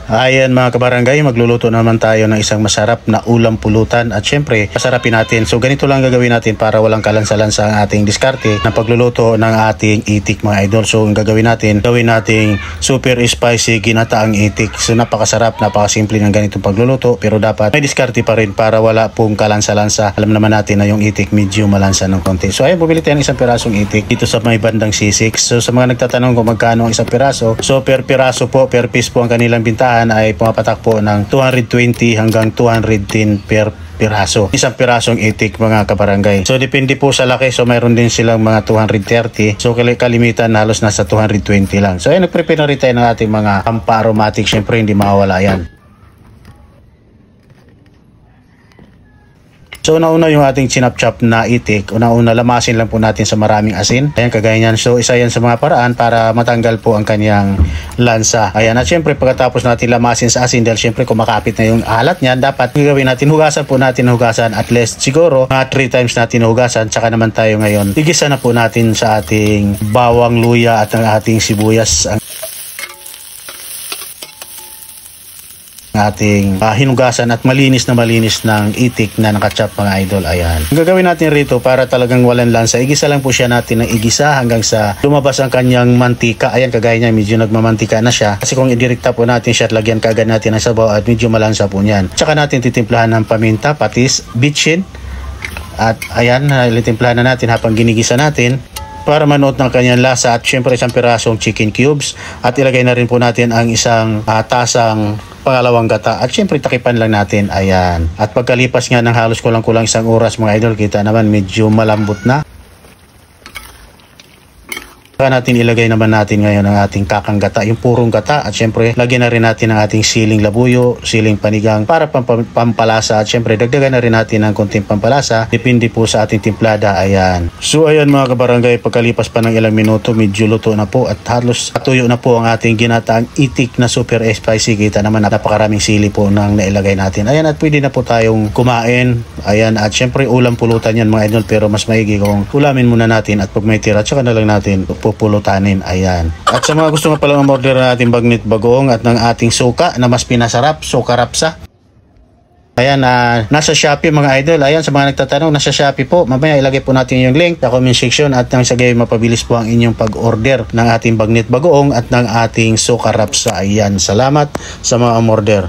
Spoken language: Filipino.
Ayan mga kabarangay, magluluto naman tayo ng isang masarap na ulam pulutan at syempre masarapin natin. So ganito lang gagawin natin para walang kalansa-lansa ang ating diskarte ng pagluluto ng ating itik mga idol. So ang gagawin natin super spicy ginataang itik. So napakasarap, napakasimple ng ganitong pagluluto pero dapat may diskarte pa rin para wala pong kalansa-lansa. Alam naman natin na yung itik medyo malansa ng konti. So ayun, bumili tayo ng isang pirasong itik dito sa may bandang C6. So sa mga nagtatanong kung magkano ang isang piraso, so per piraso po, per piece po ang kanilang bintahan ay pumapatak po ng 220 hanggang 210 per piraso. Isang pirasong itik mga kabarangay. So depende po sa laki. So mayroon din silang mga 230. So kalimitan halos nasa 220 lang. So ayun, nagprepare na rin tayo ng ating mga pampa-aromatic. Syempre hindi mawawala yan. So una-una yung ating chinap-chop na itik, una-una lamasin lang po natin sa maraming asin. Ayan, kagaya niyan. So isa yan sa mga paraan para matanggal po ang kanyang lansa. Ayan, at syempre pagkatapos natin lamasin sa asin, dahil syempre kumakapit na yung alat niyan, dapat gagawin natin, hugasan at least siguro 3 times natin hugasan. Tsaka naman tayo ngayon, igisa na po natin sa ating bawang, luya at ang ating sibuyas. Ating hinugasan at malinis ng itik na nakachop mga idol. Ayan. Ang gagawin natin rito para talagang walang lansa, igisa lang po siya natin ng igisa hanggang sa lumabas ang kanyang mantika. Ayan, kagaya niya, medyo nagmamantika na siya. Kasi kung idirekta po natin siya at lagyan kagad natin ng sabaw at medyo malansa po niyan. Tsaka natin titimplahan ng paminta, patis, bitchin. At ayan, titimplahan na natin habang ginigisa natin para manood ng kanyang lasa at syempre isang pirasong chicken cubes at ilagay na rin po natin ang isang tasang pangalawang gata at syempre takipan lang natin. Ayan, at pagkalipas nga ng halos kulang-kulang isang oras mga idol, kita naman medyo malambot na. Saka natin ilagay naman natin ngayon ang ating kakang gata, yung purong gata, at syempre lagyan na rin natin ang ating siling labuyo, siling panigang para pampalasa at syempre dagdagan na rin natin ng konting pampalasa, depende po sa ating timplada. Ayan. So ayan mga kabarangay, pagkalipas pa ng ilang minuto medyo luto na po at halos patuyo na po ang ating ginataang itik na super spicy. Kita naman napakaraming sili po nang nailagay natin. Ayan, at pwede na po tayong kumain. Ayan, at syempre ulam pulutan yan mga idol, pero mas maigi kung ulamin muna natin at pag may tira tsaka na lang natin pupulutanin. Ayan. At sa mga gusto nga palang umorder na ating bagnit bagoong at ng ating suka na mas pinasarap, suka rapsa. Ayan, nasa Shopee mga idol. Ayan, sa mga nagtatanong, nasa Shopee po. Mamaya ilagay po natin yung link sa comment section at nang sa gayon mapabilis po ang inyong pag-order ng ating bagnit bagoong at ng ating suka rapsa. Ayan, salamat sa mga umorder.